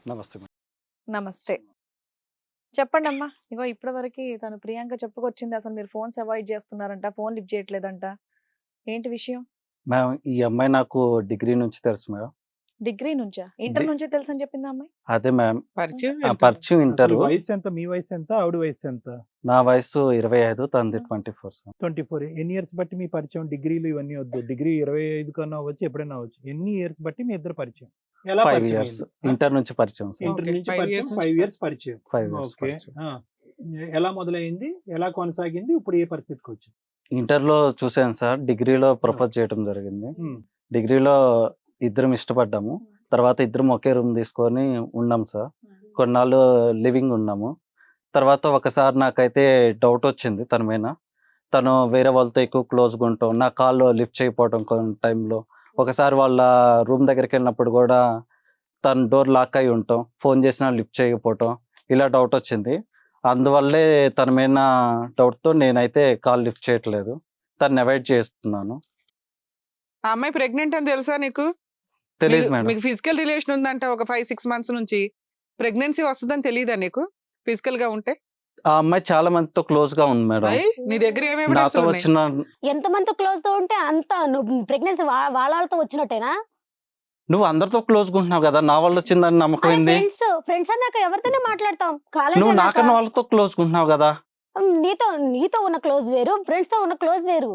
నమస్తే మేడం. నమస్తే. చెప్పండమ్మా. ఇగో ఇప్పటివరకి తను ప్రియాంక చెప్పుకొచ్చింది అసలు మీరు ఫోన్స్ అవాయిడ్ చేస్తున్నారంట. ఫోన్ లిఫ్ట్ చేయట్లేదంట. ఏంటి విషయం? మ్యామ్ ఈ అమ్మాయి నాకు డిగ్రీ నుంచి తెలుసు మేడం. డిగ్రీ నుంచా? ఇంటర్ డి నుంచే తెలుసని చెప్పిందా అమ్మాయి? అదే మ్యామ్. పరిచయం పరిచయం ఇంటరు. వయసు ఎంత? మీ వయసు ఎంత? ఆవిడ వయసు ఎంత? నా వయసు 25, తనది 24 సార్. 24. ఎన్ని ఇయర్స్ బట్టి మీ పరిచయం? డిగ్రీలు ఇవన్నీ వద్దు. డిగ్రీ 25 కన్నా అవ్వచ్చు, ఎప్పుడైనా అవ్వచ్చు. ఎన్ని ఇయర్స్ బట్టి మీ ఇద్దరు పరిచయం? ఎలా 5 పరిచయం ఇయర్స్ అయింది? ఇంటర్ నుంచి పరిచయం సార్. ఇంటర్ Okay, నుంచి 5 పరిచయం, years నుంచి 5 ఇయర్స్ పరిచయం. 5 ఇయర్స్ ఓకే. పరిచయం. ఎలా మొదలైంది? ఎలా కొనసాగింది? ఇప్పుడు ఏ పరిస్థితికి వచ్చింది? ఇంటర్‌లో చూసాను సార్. డిగ్రీలో ప్రపోజ్ చేయడం జరిగింది. డిగ్రీలో ఇద్దరం ఇష్టపడ్డాము. తర్వాత ఇద్దరం ఒకే రూమ్ తీసుకొని ఉన్నాం సార్. కొన్నాళ్ళు లివింగ్ ఉన్నాము. తర్వాత ఒకసారి నాకైతే డౌట్ వచ్చింది తన మీద. తను వేరే వాళ్ళతో ఎక్కువ క్లోజ్‌గా ఉండటం, నా కాల్ లిఫ్ట్ చేయకపోవడం కొన్ని టైంలో. ఒకసారి వాళ్ళ రూమ్ దగ్గరికి వెళ్ళినప్పుడు కూడా తను డోర్ లాక్ అయి ఉండటం, ఫోన్ చేసినా లిఫ్ట్ చేయకపోవటం, ఇలా డౌట్ వచ్చింది. అందువల్లే తన మీద డౌట్‌తో నేనైతే కాల్ లిఫ్ట్ చేయట్లేదు. తనని అవాయిడ్ చేస్తున్నాను. ఆ అమ్మాయి ప్రెగ్నెంట్ అని తెలుసా నీకు? తెలీదు మేడం. మీకు ఫిజికల్ రిలేషన్ ఉందంట ఒక 5-6 మంత్స్ నుంచి. ప్రెగ్నెన్సీ వస్తుందని తెలీదా నీకు ఫిజికల్ గా ఉంటే? ఆ అమ్మాయి చాలా మందితో క్లోజ్‌గా ఉంది మేడం. అయ్, నీ దగ్గర ఏమేమి నాతో వచ్చిన ఎంతమంది క్లోజ్ తో ఉంటే అంత నువ్వు ప్రెగ్నెన్సీ వాళ్ళతో వచ్చినట్టేనా? నువ్వు అందరితో క్లోజ్‌గా ఉంటున్నావు కదా, నా వల్ల వచ్చిందని నమ్మకం ఏంది? ఫ్రెండ్స్ అన్నాక ఎవరితోనే మాట్లాడతాం. నువ్వు నాకన్నా వాళ్ళతో క్లోజ్‌గా ఉంటున్నావు కదా. నీతో ఉన్న క్లోజ్ వేరు, ఫ్రెండ్స్ తో ఉన్న క్లోజ్ వేరు.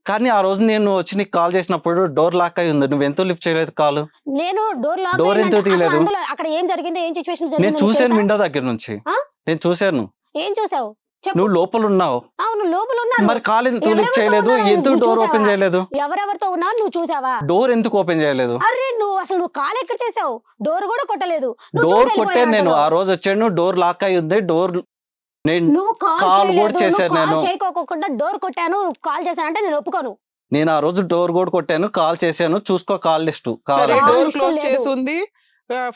కానీ ఆ రోజు నేను వచ్చి నీకు కాల్ చేసినప్పుడు డోర్ లాక్ అయి ఉంది. నువ్వు ఎంతో లిఫ్ట్ చేయలేదు కాల్. నేను డోర్ లాక్ డోర్ ఎందుకు తీయలేదు? అక్కడ ఏం జరిగింది, ఏం సిచువేషన్ నేను జరిగింది చూశాను విండో దగ్గర నుంచి. ఆ? నేను చూశాను. ఏం చూసావు చెప్పు. నువ్వు లోపల ఉన్నావు. అవును లోపల ఉన్నాను. మరి కాల్ ఎందుకు లిఫ్ట్ ఎవరెవరితో చేయలేదు? ఉన్నావు? ఎందుకు నువ్వు డోర్ చూసావా? ఓపెన్ చేయలేదు? ఎవరెవరితో ఉన్నావు నువ్వు చూసావా? డోర్ ఎందుకు ఓపెన్ చేయలేదు? అరే నువ్వు కాల్ ఎక్కడ చేసావు? డోర్ కూడా కొట్టలేదు. నువ్వు డోర్ చూసి కొట్టాను నేను. వెళ్ళిపోయావు ఆ అంటున్నావు. రోజు వచ్చాను, డోర్ లాక్ అయి ఉంది. డోర్ నేను నువ్వు కాల్ కాల్ కూడా చేయలేదు, నువ్వు చేశాను కాల్ నేను. చేయకోకుండా డోర్ కొట్టాను, కాల్ చేశానంటే నేను ఒప్పుకోను. నేను ఆ రోజు డోర్ కూడా కొట్టాను, కాల్ చేశాను. చూసుకో కాల్ లిస్ట్. సరే, కావాలి. కాల్ డోర్ లిస్ట్ క్లోజ్ లేదు. చేసి ఉంది,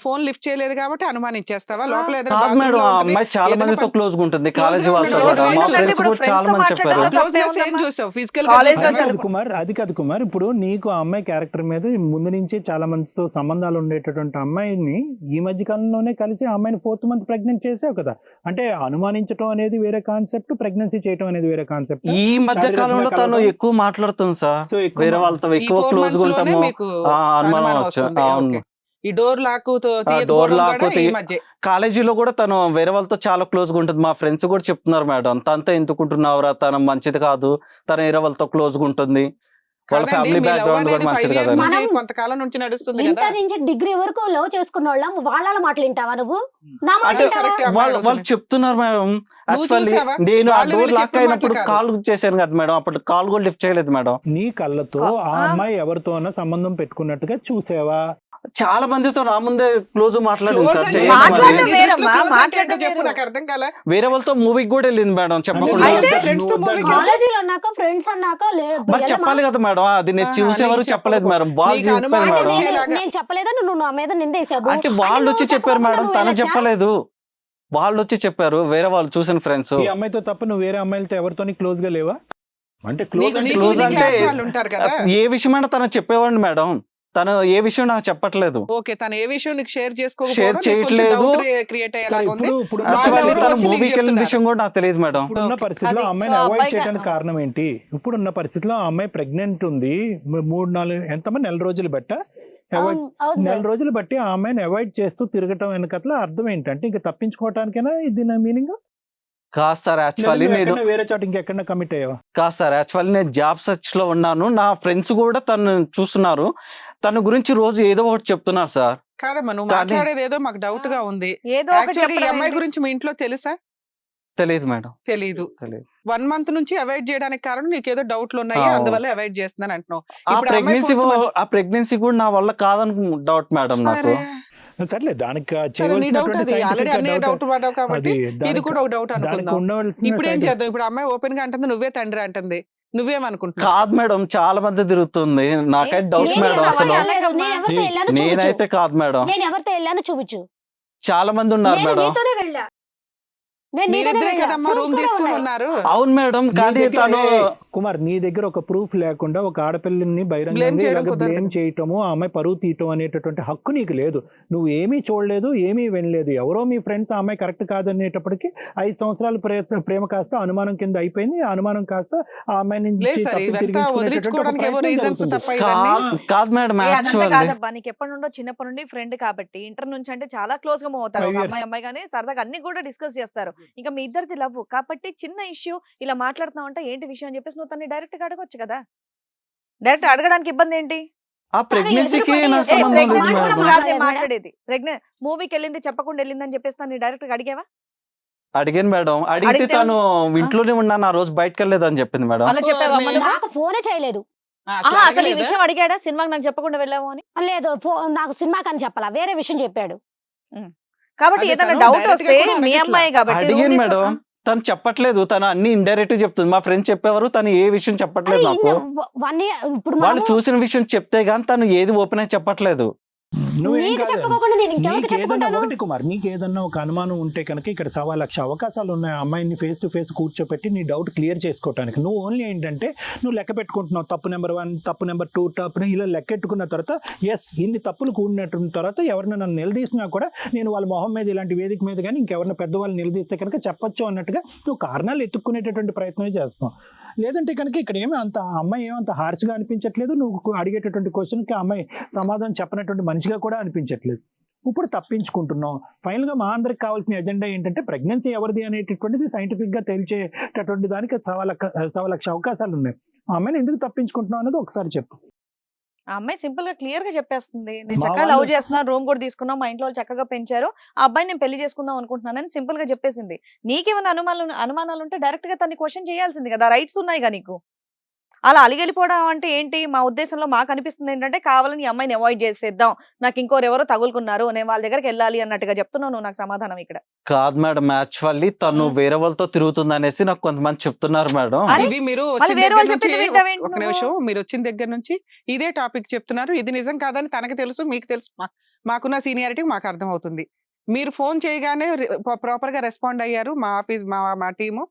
ఫోన్ లిఫ్ట్ చేయలేదు కాబట్టి అనుమానించేస్తావా? లోపల ఏదైనా కాదు bathroom మేడం, లో ఆ ఉంటుంది, అమ్మాయి చాలా ఏదైనా మందితో క్లోజ్ గా ఉంటుంది. కాలేజీ గా వాళ్ళతో ఉండదు. కూడా. రోజు మా చూస్తే ఫ్రెండ్స్ ఇప్పుడు కూడా friends చాలా తో మంది చెప్పారు. మాట్లాడాలి. క్లోజ్నెస్ ఏం చూసావు? ఫిజికల్ College లో అది కాదు చదువు- కుమార్, అది కాదు కుమార్. ఇప్పుడు నీకు ఆ అమ్మాయి క్యారెక్టర్ మీద ముందు నుంచి చాలా మందితో సంబంధాలు ఉండేటటువంటి అమ్మాయిని ఈ మధ్య కాలంలోనే కలిసి ఆ అమ్మాయిని 4th మంత్ ప్రెగ్నెంట్ చేసావు కదా. అంటే అనుమానించడం అనేది వేరే కాన్సెప్ట్, ప్రెగ్నెన్సీ చేయడం అనేది వేరే కాన్సెప్ట్. ఈ మధ్య కాలంలో తను ఎక్కువ మాట్లాడుతుంది సార్. సో వేరే వాళ్ళతో ఎక్కువ క్లోజ్ గా ఉంటాము. అనుమానం వచ్చు. అవును. ఈ డోర్ లాక్ డోర్ లాక్ ఈ మధ్య కాలేజీలో కూడా తను వేరే వాళ్ళతో చాలా క్లోజ్ గా ఉంటుంది. మా ఫ్రెండ్స్ కూడా చెప్తున్నారు మేడం, తనతో ఎందుకుంటున్నావురా, తను మంచిది కాదు, తను వేరే వాళ్ళతో క్లోజ్ గా ఉంటుంది. వాళ్ళ కాదండి, ఫ్యామిలీ మీ love బ్యాక్గ్రౌండ్ కూడా అనేది మంచిది 5 years కదా. నుంచి, మనం- కొంతకాలం నుంచి నడుస్తుంది కదా. ఇంటర్ నుంచి డిగ్రీ వరకు లవ్ చేసుకున్న వాళ్ళం, వాళ్ళ మాటలు వింటావా నువ్వు? నా మాట అంటే వింటావా? correct. వాళ్ళు చెప్తున్నారు మేడం. యాక్చువల్లీ చూసావా? నేను ఆ వాళ్ళు డోర్ వీళ్ళు లాక్ చెప్పిన అయినప్పుడు మాటలు కాల్ చేశాను కదా మేడం. అప్పుడు కాల్ కూడా లిఫ్ట్ చేయలేదు మేడం. నీ కళ్ళతో ఆ అమ్మాయి ఎవరితోనో సంబంధం పెట్టుకున్నట్టుగా చూసావా? చాలా మందితో నా ముందే క్లోజ్ మాట్లాడింది Close సార్. అంటే చేయండి మాట్లాడడం మరి. నీ దృష్టిలో వేరమ్మా, close అంటే మాట్లాడడం ఏంటో చెప్పు, వేరు. నాకు అర్థం కాలే. వేరే వాళ్ళతో మూవీకి కూడా వెళ్ళింది మేడం చెప్పకుండా. అయితే నువ్వు friends తో వద్దని- movie కి కాలేజీలో అన్నాక ఫ్రెండ్స్ అన్నాక మరి చెప్పాలి కదా మేడం. అది నేను చూసేవారు నీకు చెప్పలేదు మేడం. వాళ్ళు నీకు చెప్పారు అనుమానం మేడం. వచ్చేలాగా. నేను చెప్పలేదని నువ్వు నా మీద నిందేశావు. అంటే వాళ్ళు వచ్చి చెప్పారు మేడం, తను చెప్పలేదు. వాళ్ళు వచ్చి చెప్పారు, వేరే వాళ్ళు చూసిన ఫ్రెండ్స్. ఈ అమ్మాయితో తప్ప నువ్వు వేరే అమ్మాయిలతో ఎవరితోని క్లోజ్ గా లేవా? అంటే క్లోజ్ నీకు- అంటే నీకు close నీ అంటే class వాళ్ళు ఉంటారు కదా. ఏ విషయమైనా తను చెప్పేవాడిని మేడం. తను ఏ విషయం నాకు చెప్పట్లేదు. ఓకే, తను ఏ విషయం నీకు షేర్ Share చేయట్లేదు. క్రియేట్ సరే, అయ్యేలాగా ఉంది. ఇప్పుడు వాళ్ళు యాక్చువల్లీ ఎవరో తను వచ్చి నీకు మూవీకి వెళ్ళిన చెప్తున్నారు. విషయం కూడా నాకు తెలియదు మేడం. ఇప్పుడున్న పరిస్థితిలో అది ఆ అమ్మాయిని సో అవాయిడ్ అబ్బాయిగా- చేయడానికి కారణం ఏంటి? ఇప్పుడున్న పరిస్థితిలో ఆ అమ్మాయి ప్రెగ్నెంట్ ఉంది. 3-4 ఎంతమంది నెల రోజులు బట్ట అవాయిడ్, నెల రోజులు బట్టి ఆ అమ్మాయిని అవాయిడ్ చేస్తూ తిరగటం వెనకట్ల అర్థం ఏంటంటే ఇంకా తప్పించుకోవటానికైనా ఇది నా మీనింగ్? కాదు సార్, యాక్చువల్లీ నేను వేరే చోట ఇంకెక్కడ కమిట్ అయ్యావా? కాదు సార్, యాక్చువల్లీ నేను జాబ్ సర్చ్ లో ఉన్నాను. నా ఫ్రెండ్స్ కూడా తను చూస్తున్నారు. తన గురించి రోజు ఏదో ఒకటి చెప్తున్నారు సార్. కాదమ్మా, నువ్వు కానీ- మాట్లాడేది ఏదో మాకు డౌట్ గా ఉంది. ఏదో ఒకటి యాక్చువల్లీ ఈ చెప్పడం అమ్మాయి ఏంటి? గురించి మీ ఇంట్లో తెలుసా? తెలియదు మేడం. తెలీదు. తెలియదు. 1 month నుంచి అవాయిడ్ చేయడానికి కారణం నీకు ఏదో డౌట్లు ఉన్నాయి, అవును. అందువల్ల అవాయిడ్ చేస్తున్నాను అంటున్నావు. ఆ ఇప్పుడు ఆ అమ్మాయి ప్రెగ్నెన్సీ 4th month. ఆ ప్రెగ్నెన్సీ కూడా నా వల్ల కాదని డౌట్ మేడం నాకు. సరే, సర్లే, దానికి సరే, నీ డౌట్ చేయవలసినటువంటి అది. ఆల్రెడీ scientific అన్ని doubt డౌట్ పడ్డావు కాబట్టి అది ఇది దానికి- కూడా ఒక డౌట్ దానికి అనుకుందాం. ఉండవలసిన ఇప్పుడు ఏం scientific- చేద్దాం? ఇప్పుడు అమ్మాయి ఓపెన్ గా అంటుంది నువ్వే తండ్రి అంటుంది, నువ్వేమనుకుంటున్నావు? కాదు మేడం, చాలా మంది తిరుగుతుంది. నాకైతే డౌట్ నేను మేడం ఎవరితో అసలు. వెళ్ళానో చూపించు. నేనైతే కాదు మేడం. నేను ఎవరితో వెళ్ళానో చూపించు. చాలా మంది ఉన్నారు నేను మేడం. నీతోనే వెళ్ళా. నేను నీతోనే మీరిద్దరే వెళ్ళా. కదమ్మా Proofs రూమ్ కూడా తీసుకొని ఉన్నాయి. ఉన్నారు. అవును మేడం, నీ కానీ దగ్గర- తను కుమార్ నీ దగ్గర ఒక ప్రూఫ్ లేకుండా ఒక ఆడపిల్లని Blame బహిరంగంగా చేయడం ఇలాగ కుదరదు. బ్లేమ్ చేయటము, ఆ అమ్మాయి పరువు తీయటం అనేటటువంటి హక్కు నీకు లేదు. నువ్వు ఏమీ చూడలేదు, ఏమీ వినలేదు. ఎవరో మీ ఫ్రెండ్స్ ఆ అమ్మాయి కరెక్ట్ కాదనేటప్పటికి 5 సంవత్సరాల ప్రేమ కాస్త అనుమానం కింద అయిపోయింది. ఆ అనుమానం కాస్త ఆ అమ్మాయి నుంచి లేదు సార్, తప్పులు ఇవంతా తిరిగించుకునేటటువంటి ఒక వదిలించుకోవడానికి ఏవో ప్రయత్నం రీజన్స్ జరుగుతుంది. తప్ప ఇవన్నీ కాదు మేడం, అదంతా యాక్చువల్లీ కాదబ్బా, నీకు ఎప్పటి నుండో చిన్నప్పటి నుండి ఫ్రెండ్ కాబట్టి ఇంటర్ నుంచి అంటే చాలా క్లోజ్ గా మూవ్ అవుతారు. 5 ఒక years. అమ్మాయి కానీ సరదాగా అన్ని కూడా డిస్కస్ చేస్తారు. ఇంకా మీ ఇద్దరిది లవ్ కాబట్టి చిన్న ఇష్యూ ఇలా మాట్లాడుతున్నావు అంటే ఏంటి విషయం అని చెప్పేసి నువ్వు తన్ని డైరెక్ట్ గా అడగొచ్చు కదా. డైరెక్ట్ అడగడానికి ఇబ్బంది ఏంటి? ఆ ప్రెగ్నెన్సీకి ఎదురుపడి- నా ఏ, సంబంధం లేదు pregnant మేడం. కూడా కాదు నేను మేడం. మాట్లాడేది. ప్రెగ్నెంట్ మూవీకి వెళ్ళింది చెప్పకుండా వెళ్ళింది అని చెప్పేసి తను డైరెక్ట్ గా అడిగావా? అడిగాను మేడం, అడిగితే అడిగితే తను ఇంట్లోనే ఉన్నాను, ఆ రోజు బయటకు వెళ్ళలేదు అని చెప్పింది మేడం. అలా చెప్పావా అమ్మ నువ్వు? నాకు ఫోనే చేయలేదు. అసలు ఈ విషయం అడిగాడా సినిమాకి నాకు చెప్పకుండా వెళ్ళావు అని? లేదు నాకు సినిమాకి అని చెప్పాలా, వేరే విషయం చెప్పాడు. కాబట్టి అదే ఏదైనా తను డౌట్ direct గా వస్తే కూడా మీ అడగట్లా. అమ్మాయి కాబట్టి room అడిగాను తీసుకో- మేడం, తను చెప్పట్లేదు. తను అన్ని ఇండైరెక్ట్ చెప్తుంది. మా ఫ్రెండ్స్ చెప్పేవారు, తను ఏ విషయం చెప్పట్లేదు నాకు. 1 year ఇప్పుడు వాళ్ళు మనము చూసిన విషయం చెప్తే గానీ తను ఏది ఓపెన్ అయి చెప్పట్లేదు. నువ్వేం నీకు కాదు. చెప్పుకోకుండా నేను ఇంకెవరికి నీకేదన్నా చెప్పుకుంటాను? ఒకటి కుమార్, నీకేదన్నా ఒక అనుమానం ఉంటే కనుక ఇక్కడ 1,00,000 అవకాశాలు ఉన్నాయి. ఆ అమ్మాయిని ఫేస్ టు ఫేస్ కూర్చోపెట్టి నీ డౌట్ క్లియర్ చేసుకోవడానికి. నువ్వు ఓన్లీ ఏంటంటే నువ్వు లెక్క పెట్టుకుంటున్నావు. తప్పు నెంబర్ 1, తప్పు నెంబర్ 2, తప్పు ఇలా లెక్కెట్టుకున్న తర్వాత ఎస్ ఇన్ని తప్పులు కూడినట్టు తర్వాత ఎవరిని నన్ను నిలదీసినా కూడా నేను వాళ్ళ మొహం మీద ఇలాంటి వేదిక మీద కానీ ఇంకెవరిని పెద్దవాళ్ళు నిలదీస్తే కనుక చెప్పొచ్చు అన్నట్టుగా నువ్వు కారణాలు ఎత్తుక్కునేటటువంటి ప్రయత్నమే చేస్తున్నావు. లేదంటే కనుక ఇక్కడ ఏమీ అంత ఆ అమ్మాయి ఏమంత హార్ష్గా అనిపించట్లేదు. నువ్వు అడిగేటటువంటి క్వశ్చన్కి ఆ అమ్మాయి సమాధానం చెప్పినటువంటి మనిషిగా కూడా అనిపించట్లేదు. ఇప్పుడు తప్పించుకుంటున్నాం. ఫైనల్గా మా అందరికి కావాల్సిన ఎజెండా ఏంటంటే ప్రెగ్నెన్సీ ఎవరిది అనేటటువంటిది సైంటిఫిక్గా తెలిసేటటువంటి దానికి 1,00,000 అవకాశాలు ఉన్నాయి. ఆ అమ్మాయిని ఎందుకు తప్పించుకుంటున్నాం అనేది ఒకసారి చెప్పు. ఆ అమ్మాయి సింపుల్ గా క్లియర్ గా చెప్పేస్తుంది. నేను మా చక్కగా లవ్ వాళ్ళు- చేస్తున్నాను, రూమ్ కూడా తీసుకున్నాం, మా ఇంట్లో వాళ్ళు చక్కగా పెంచారు, ఆ అబ్బాయి నేను పెళ్లి చేసుకుందాం అనుకుంటున్నానని సింపుల్ గా చెప్పేసింది. నీకేమైనా అనుమానాలు ఉంటే డైరెక్ట్ గా తన్ని క్వశ్చన్ చేయాల్సింది కదా, రైట్స్ ఉన్నాయిగా నీకు. అలా అలిగెళ్ళిపోవడం అంటే ఏంటి? మా ఉద్దేశంలో మాకు అనిపిస్తుంది ఏంటంటే కావాలని ఈ అమ్మాయిని అవాయిడ్ చేసేద్దాం, నాకు ఇంకోరెవరో తగులుకున్నారు, నేను వాళ్ళ దగ్గరికి వెళ్ళాలి అన్నట్టుగా చెప్తున్నావు నువ్వు నాకు సమాధానం ఇక్కడ. కాదు మేడం, యాక్చువల్లీ తను వేరే వాళ్ళతో తిరుగుతుంది అనేసి నాకు కొంతమంది చెప్తున్నారు మేడం. అరే, ఇవి మీరు మళ్ళీ వచ్చిన వేరే దగ్గర వాళ్ళు నుంచి చెప్పింది వింటావేంటి ఒక నువ్వు? నిమిషం, మీరు వచ్చిన దగ్గర నుంచి ఇదే టాపిక్ చెప్తున్నారు. ఇది నిజం కాదని తనకు తెలుసు, మీకు తెలుసు. మాకున్న సీనియారిటీ మాకు అర్థం అవుతుంది. మీరు ఫోన్ చేయగానే ప్రాపర్ గా రెస్పాండ్ అయ్యారు. మా ఆఫీస్ మా టీము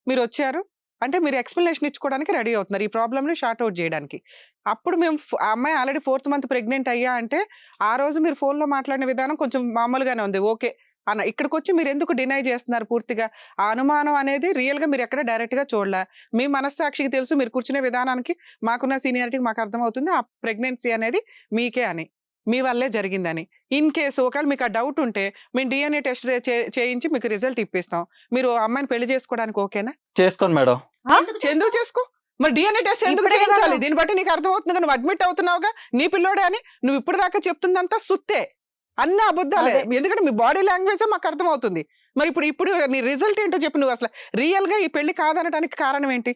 మీరు వచ్చారు అంటే మీరు ఎక్స్ప్లెనేషన్ ఇచ్చుకోవడానికి రెడీ అవుతున్నారు, ఈ ప్రాబ్లమ్ ని షార్ట్ అవుట్ చేయడానికి. అప్పుడు మేము ఆ అమ్మాయి ఆల్రెడీ 4th month ప్రెగ్నెంట్ అయ్యా అంటే ఆ రోజు మీరు ఫోన్ లో మాట్లాడిన విధానం కొంచెం మామూలుగానే ఉంది, ఓకే అన్న. ఇక్కడికి వచ్చి మీరు ఎందుకు డినై చేస్తున్నారు పూర్తిగా? ఆ అనుమానం అనేది రియల్ గా మీరు ఎక్కడ డైరెక్ట్ గా చూడలే. మీ మనస్సాక్షికి తెలుసు, మీరు కూర్చునే విధానానికి మాకున్న సీనియారిటీకి మాకు అర్థం అవుతుంది ఆ ప్రెగ్నెన్సీ అనేది మీకే అని, మీ వల్లే జరిగిందని. ఇన్ కేసు ఒకవేళ మీకు ఆ డౌట్ ఉంటే మేము DNA టెస్ట్ చేయించి మీకు రిజల్ట్ ఇప్పిస్తాం. మీరు అమ్మాయిని పెళ్లి చేసుకోవడానికి ఓకేనా? చేసుకోండి మేడం. ఎందుకు చేసుకో? మరి DNA టెస్ట్ ఎందుకు ఇప్పుడే కదా చేయించాలి? దీన్ని బట్టి నీకు అర్థం అవుతుంది, నువ్వు అడ్మిట్ అవుతున్నావుగా, నీ పిల్లోడే అని. నువ్వు ఇప్పుడు దాకా చెప్తుందంతా సుత్తే, అన్ని అబద్ధాలే. అదే. ఎందుకంటే మీ బాడీ లాంగ్వేజ్ మాకు అర్థం అవుతుంది. మరి ఇప్పుడు నీ రిజల్ట్ ఏంటో చెప్పు. నువ్వు అసలు రియల్ గా ఈ పెళ్లి కాదనడానికి కారణం ఏంటి?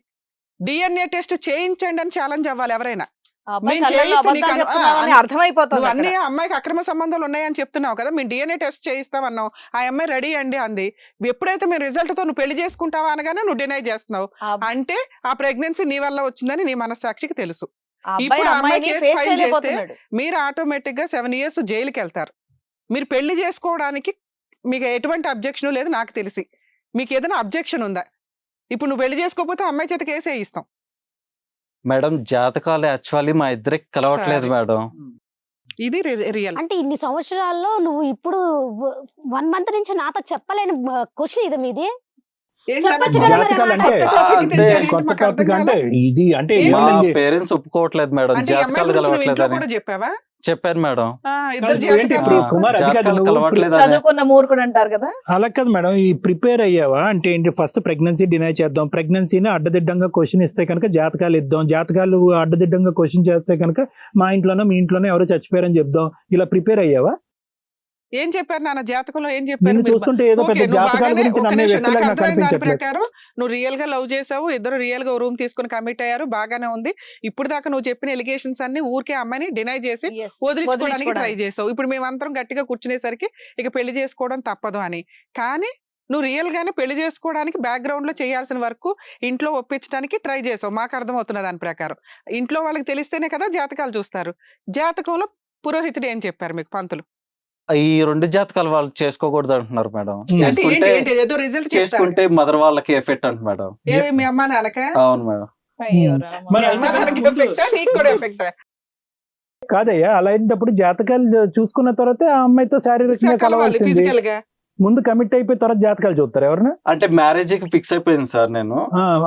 DNA టెస్ట్ చేయించండి అని ఛాలెంజ్ అవ్వాలి ఎవరైనా. ఆ అబ్బాయి నేను కళ్ళల్లో చేయిస్తే నీకు అబద్ధాలు చెప్తున్నావని అర్థమైపోతుంది నువ్వు అక్కడ. అన్ని అమ్మాయికి అక్రమ సంబంధాలు ఉన్నాయని చెప్తున్నావు కదా, మేము DNA టెస్ట్ చేయిస్తామన్నావు, ఆ అమ్మాయి రెడీ అండి అంది. ఎప్పుడైతే మేము రిజల్ట్ తో నువ్వు పెళ్లి చేసుకుంటావా అనగానే నువ్వు డినై చేస్తున్నావు. ఆ అబ్- అంటే ఆ ప్రెగ్నెన్సీ నీ వల్ల వచ్చిందని నీ మనస్సాక్షికి తెలుసు. ఆ అబ్బాయి ఇప్పుడు ఆ అమ్మాయి అమ్మాయిని కేసు ఫేస్ ఫైల్ చేస్తే చేయలేకపోతున్నాడు. మీరు ఆటోమేటిక్ గా 7 years జైలుకి వెళ్తారు. మీరు పెళ్లి చేసుకోవడానికి మీకు ఎటువంటి అబ్జెక్షన్ లేదు నాకు తెలిసి. మీకు ఏదైనా అబ్జెక్షన్ ఉందా? ఇప్పుడు నువ్వు పెళ్లి చేసుకోకపోతే అమ్మాయి చేత కేసే ఇస్తాం. మేడం జాతకాలు యాక్చువల్లీ మా ఇద్దరికి కలవట్లేదు సరే. మేడం. ఇది రియల్. అంటే ఇన్ని సంవత్సరాల్లో నువ్వు ఇప్పుడు 1 month నుంచి నాతో చెప్పలేని క్వశ్చన్ ఇది మీది. చెప్పొచ్చు కదా మరి జాతకాలు ఆ అంటే మాట. కొత్త టాపిక్ అంటే ఇది అంటే ఏంటి? మా ఏమైంది? పేరెంట్స్ ఒప్పుకోవట్లేదు మేడం, అంటే ఈ అమ్మాయి జాతకాలు గురించి నువ్వు ఇంట్లో కలవట్లేదని. కూడా చెప్పావా? చెప్పాను మేడం. ఇద్దరు కాదు, ఏంటి ఇప్పుడు జాతకాలు కుమార్ అది కాదు, జాతకాలు నువ్వు కలవట్లేదని. చదువుకున్న మూర్ఖుడు అంటారు కదా. అలా కాదు మేడం, ఈ ప్రిపేర్ అయ్యావా అంటే ఏంటి? ఫస్ట్ ప్రెగ్నెన్సీ డినై చేద్దాం, ప్రెగ్నెన్సీని అడ్డదిడ్డంగా క్వశ్చన్ ఇస్తే కనుక జాతకాలు ఇద్దాం, జాతకాలు అడ్డదిడ్డంగా క్వశ్చన్ చేస్తే కనుక మా ఇంట్లోనో మీ ఇంట్లోనో ఎవరో చచ్చిపోయారని చెప్దాం. ఇలా ప్రిపేర్ అయ్యావా? ఏం చెప్పారు నాన్న జాతకంలో? ఏం చెప్పారు? నిన్ను మీరు చూస్తుంటే ఏదో ఓకే, పెద్ద నువ్వు జాతకాల బాగానే గురించి ఒక నమ్మే నిమిషం, నాకు వ్యక్తిలాగా నాకు అర్థమైంది. దాని అనిపించట్లేదు. ప్రకారం నువ్వు రియల్ గా లవ్ చేసావు, ఇద్దరు రియల్ గా రూమ్ తీసుకుని కమిట్ అయ్యారు, బాగానే ఉంది. ఇప్పుడు దాకా నువ్వు చెప్పిన ఎలిగేషన్స్ అన్ని ఊరికే అమ్మాయిని డినై చేసి Yes. వదిలించుకోవడానికి ట్రై వదిలించుకోవడానికి. చేసావు. ఇప్పుడు మేమంతరం గట్టిగా కూర్చునేసరికి ఇక పెళ్లి చేసుకోవడం తప్పదు అని. కానీ నువ్వు రియల్ గానే పెళ్లి చేసుకోవడానికి బ్యాక్గ్రౌండ్ లో చేయాల్సిన వరకు ఇంట్లో ఒప్పించడానికి ట్రై చేసావు, మాకు అర్థమవుతున్న దాని ప్రకారం. ఇంట్లో వాళ్ళకి తెలిస్తేనే కదా జాతకాలు చూస్తారు. జాతకంలో పురోహితుడు ఏం చెప్పారు మీకు పంతులు? ఈ 2 జాతకాలు వాళ్ళు చేసుకోకూడదు అంటున్నారు మేడం. అంటే ఏంటి చేసుకుంటే ఏంటి ఏదో రిజల్ట్ చేసుకుంటే మదర్ వాళ్ళకి ఎఫెక్ట్ అంట మేడం. ఏమి మీ అమ్మ నాన్నక అవును మేడం. అయ్యో ఉమ్. రామ. మరి మీ అమ్మ నాన్నకి ఎఫెక్టా నీకు కూడా ఎఫెక్టా? కాదయ్యా, అలా అయినప్పుడు జాతకాలు చూసుకున్న తర్వాత ఆ అమ్మాయితో శారీరకంగా కలవాల్సింది. ఫిజికల్ గా ముందు కమిట్ అయిపోయి తర్వాత జాతకాలు చూస్తారు ఎవరన్నా? అంటే మ్యారేజ్ కి ఫిక్స్ అయిపోయింది సార్ నేను.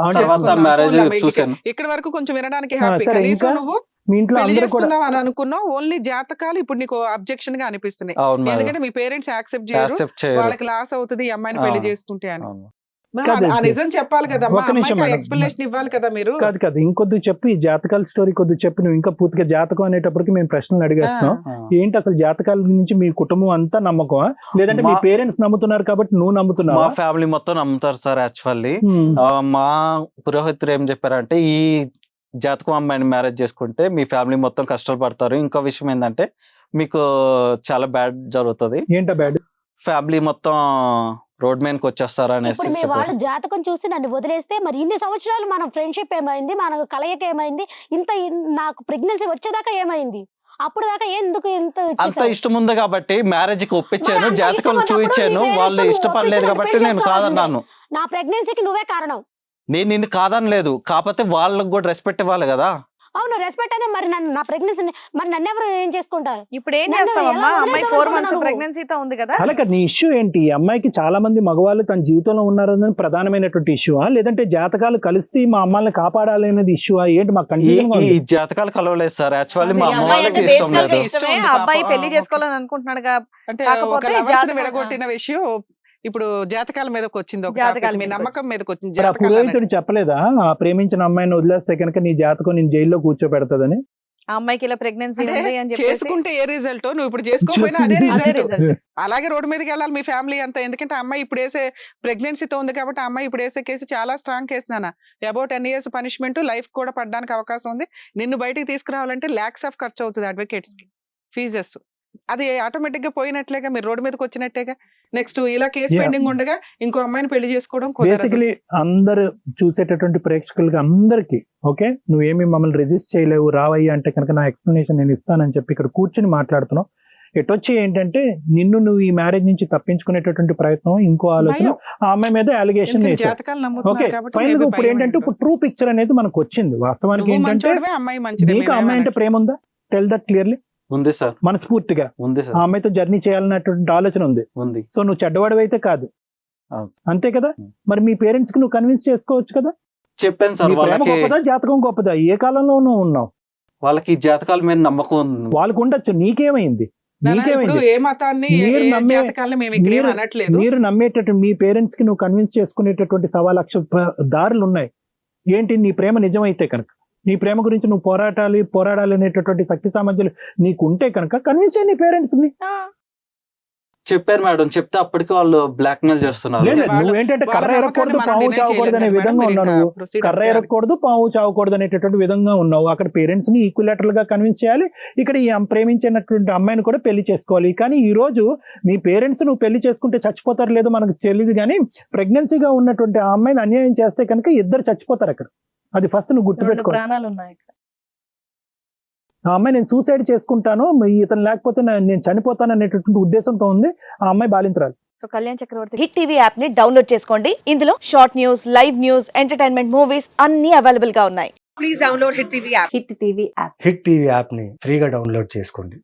అంటే తర్వాత చేసుకుందాం, మ్యారేజ్ పోన్లే, మీకు చూసాను. ఇక్కడ వరకు కొంచెం వినడానికి ఆ, హ్యాపీ. సరే, కనీసం ఇంకా నువ్వు మీ ఇంట్లో పెళ్లి అందరూ కూడా చేసుకుందాం అని అనుకున్నావు. ఓన్లీ జాతకాలు ఇప్పుడు నీకు అబ్జెక్షన్ గా అనిపిస్తున్నాయి. అవును మేడం. ఎందుకంటే మీ పేరెంట్స్ యాక్సెప్ట్ చేయరు, యాక్సెప్ట్ చేయరు. వాళ్ళకి లాస్ అవుతుంది ఈ అమ్మాయిని పెళ్లి ఆ. చేసుకుంటే అని. అవును. మరి కాదు, ఆ నిజం చెప్పాలి కదా, ఒక్క నిమిషం మేడం. ఎక్స్ప్లెనేషన్ ఇవ్వాలి కదా మీరు. కాదు ఇంకొద్ది చెప్పు, ఈ జాతకాల స్టోరీ కొద్ది చెప్పు. నువ్వు ఇంకా పూర్తిగా జాతకం అనేటప్పటికి మేము ప్రశ్నలు అడిగేస్తున్నాం. ఆ. ఏంటి అసలు జాతకాల గురించి మీ కుటుంబం అంతా నమ్మకమా, లేదంటే మీ మా- పేరెంట్స్ నమ్ముతున్నారు కాబట్టి నువ్వు నమ్ముతున్నావా? మా ఫ్యామిలీ మొత్తం నమ్ముతారు సార్. యాక్చువల్లీ మా పురోహితులు ఏం చెప్పారంటే, ఈ జాతకం అమ్మాయిని మ్యారేజ్ చేసుకుంటే మీ ఫ్యామిలీ మొత్తం కష్టాలు పడతారు. ఇంకో విషయం ఏంటంటే మీకు చాలా బ్యాడ్ జరుగుతుంది, ఏంటా బ్యాడ్? ఫ్యామిలీ మొత్తం రోడ్ మీదకి వచ్చేస్తారు అనేసి ఇప్పుడు మీ వాళ్ళు జాతకం చూసి నన్ను వదిలేస్తే మరి ఇన్ని సంవత్సరాలు మన ఫ్రెండ్షిప్ ఏమైంది, మన కలయిక ఏమైంది, నాకు ప్రెగ్నెన్సీ వచ్చేదాకా ఏమైంది? అప్పుడు దాకా ఎందుకు ఇంత అంత ఇచ్చేసావు? ఇష్టం ఉంది కాబట్టి మ్యారేజ్ కి ఒప్పించాను, మరి అంత జాతకాలు ఇష్టం చూపించాను. ఉన్నప్పుడు నీ వాళ్ళు parents ఇష్టపడలేదు ఒప్పించడానికి కాబట్టి పెళ్లి నేను చేసుకోవాల్సిందే. కాదన్నాను. నా ప్రెగ్నెన్సీకి నువ్వే కారణం. నేను నిన్ను కాదనలేదు, కాకపోతే వాళ్ళకి కూడా రెస్పెక్ట్ ఇవ్వాలి కదా. అవును, రెస్పెక్ట్ అనే మరి నా ప్రెగ్నెన్సీ మరి నన్ను ఎవరు ఏం చేసుకుంటారు? ఇప్పుడు ఏం నన్ను చేస్తావమ్మా? ఎలా అమ్మాయి వదిలేద్దాం 4 months అనుకున్నావు? ప్రెగ్నెన్సీతో ఉంది కదా. అలా కదా, నీ ఇష్యూ ఏంటి? ఈ అమ్మాయికి చాలా మంది మగవాళ్ళు తన జీవితంలో ఉన్నారని ప్రధానమైనటువంటి ఇష్యూవా, లేదంటే జాతకాలు కలిసి మా అమ్మాయిని కాపాడాలి అనేది ఇష్యూవా? ఏంటి మాకు ఈ కన్ఫ్యూజన్ ఈ జాతకాలు కలవలేదు సార్. యాక్చువల్లీ అదే మా ఈ అమ్మ అమ్మాయి వాళ్ళకి అంటే ఇష్టం బేసికల్ గా లేదు. ఇష్టమే, ఇష్టం ఉంది ఆ అబ్బాయి పాపం. పెళ్లి చేసుకోవాలని అనుకుంటున్నాడు అంటే కాకపోతే ఒక లవర్స్ జాతకం- విడగొట్టిన విషయం ఇప్పుడు జాతకాల మీదకి వచ్చింది. ఒక జాతకాల topic. మీ మీదకి నమ్మకం మీదకి వచ్చింది. మరి ఆ జాతకాలు పురోహితుడు చెప్పలేదా ఆ ప్రేమించిన అమ్మాయిని వదిలేస్తే కనుక నీ జాతకం నేను జైల్లో కూర్చోబెడతదని? ఆ అమ్మాయికి ఇలా ప్రెగ్నెన్సీ అంటే ఉంది అని చెప్పేసి చేసుకుంటే ఏ రిజల్ట్, నువ్వు ఇప్పుడు చేసుకోకపోయినా అదే అదే రిజల్ట్. రిజల్ట్. అలాగే రోడ్డు మీదకి వెళ్ళాలి మీ ఫ్యామిలీ అంతా. ఎందుకంటే ఆ అమ్మాయి ఇప్పుడు వేసే ప్రెగ్నెన్సీతో ఉంది కాబట్టి ఆ అమ్మాయి ఇప్పుడు వేసే కేసు చాలా స్ట్రాంగ్ కేసు నాన్న. అబౌట్ 10 years పనిష్మెంట్, లైఫ్ కూడా పడడానికి అవకాశం ఉంది. నిన్ను బయటికి తీసుకురావాలంటే lakhs of ఖర్చు అవుతుంది అడ్వకేట్స్ కి ఫీజెస్. అది ఆటోమేటిక్ గా పోయినట్లేగా, మీరు రోడ్డు మీదకి వచ్చినట్టేగా. నెక్స్ట్ ఇలా కేసు Yeah. పెండింగ్ ఉండగా ఇంకో అమ్మాయిని పెళ్లి చేసుకోవడం కుదరదు. బేసికలీ అందరు చూసేటటువంటి ప్రేక్షకులుగా అందరికి ఓకే, నువ్వేమి మమ్మల్ని రెజిస్ట్ చేయలేవు, రావయ్యా అంటే కనుక నా ఎక్స్ప్లెనేషన్ నేను ఇస్తానని చెప్పి ఇక్కడ కూర్చుని మాట్లాడుతున్నావు. ఎటొచ్చి ఏంటంటే నువ్వు ఈ మ్యారేజ్ నుంచి తప్పించుకునేటటువంటి ప్రయత్నం, ఇంకో ఆలోచన, భయం. ఆ అమ్మాయి మీద అలిగేషన్ ఎందుకంటే వేశారు. జాతకాలు ఓకే, నమ్ముతున్నారు కాబట్టి ఫైనల్ గా maybe ఇప్పుడు భయం ఏంటంటే ఉండదు. ఇప్పుడు ట్రూ పిక్చర్ అనేది మనకు వచ్చింది. వాస్తవానికి నువ్వు ఏంటంటే మంచోడివే, అమ్మాయి మంచిదే, నీకు ఆ అమ్మాయి అంటే ప్రేమ ఉందా? Tell that clearly. ఉంది సార్, మనస్ఫూర్తిగా ఉంది ఆ సార్, అమ్మాయితో జర్నీ చేయాలన్నటువంటి ఆలోచన ఉంది. ఉంది. సో నువ్వు చెడ్డవాడివి అయితే కాదు, అవును. అంతే కదా? మరి మీ పేరెంట్స్ కి నువ్వు కన్విన్స్ చేసుకోవచ్చు కదా. చెప్పాను సార్ నీ ప్రేమ వాళ్ళకి. గొప్పదా జాతకం గొప్పదా? ఏ కాలంలో నువ్వు ఉన్నావు? వాళ్ళకి ఈ జాతకాల మీద నమ్మకం ఉంది. వాళ్ళకు ఉండొచ్చు, నీకేమైంది? నాన్న, ఇప్పుడు నీకేమైంది? ఏ మతాన్ని మీరు ఏ నమ్మే- జాతకాలని మేము ఇక్కడ ఏం మీరు- అనట్లేదు. మీరు నమ్మేటటువంటి మీ పేరెంట్స్ కి నువ్వు కన్విన్స్ చేసుకునేటటువంటి 1,00,000 దారులు ఉన్నాయి. ఏంటి నీ ప్రేమ నిజమైతే కనుక, నీ ప్రేమ గురించి నువ్వు పోరాడాలి అనేటటువంటి శక్తి సామర్థ్యాలు నీకు ఉంటే కనుక కన్విన్స్ చేయి నీ పేరెంట్స్ ని. చెప్పారు మేడం, చెప్తే అప్పటికి వాళ్ళు బ్లాక్ మెయిల్ చేస్తున్నారు. లేదు, వాళ్ళ- నువ్వేంటంటే వాళ్ళ కర్ర నమ్మకాన్ని ఎరగకూడదు, మనం పాము డినై చావకూడదు అనే చేయలేం కదా విధంగా మేడం, ఉన్నావు మీరు నువ్వు. ఇంకా proceed కర్ర అవ్వాలి. ఎరగకూడదు, పాము చావకూడదు అనేటటువంటి విధంగా ఉన్నావు. అక్కడ పేరెంట్స్ ని ఈక్విలేటరల్ గా కన్విన్స్ చేయాలి, ఇక్కడ ఈ ప్రేమించినటువంటి అమ్మాయిని కూడా పెళ్లి చేసుకోవాలి. కానీ ఈ రోజు నీ పేరెంట్స్ నువ్వు పెళ్లి చేసుకుంటే చచ్చిపోతారు లేదో మనకు తెలియదు, కానీ ప్రెగ్నెన్సీగా ఉన్నటువంటి ఆ అమ్మాయిని అన్యాయం చేస్తే కనుక ఇద్దరు చచ్చిపోతారు అక్కడ. అది ఫస్ట్ నువ్వు 2 గుర్తుపెట్టుకో. ప్రాణాలు ఉన్నాయి. ఆ అమ్మాయి నేను సూసైడ్ చేసుకుంటాను, ఇతను లేకపోతే నేను చనిపోతాను అనేటటువంటి ఉద్దేశంతో ఉంది ఆ అమ్మాయి బాలింతరాలు. సో కళ్యాణ్ చక్రవర్తి హిట్ టీవీ యాప్ ని డౌన్లోడ్ చేసుకోండి. ఇందులో short news, live news, entertainment movies అన్ని అవైలబుల్ గా ఉన్నాయి. హిట్ టీవీ యాప్ ని ఫ్రీగా డౌన్లోడ్ చేసుకోండి.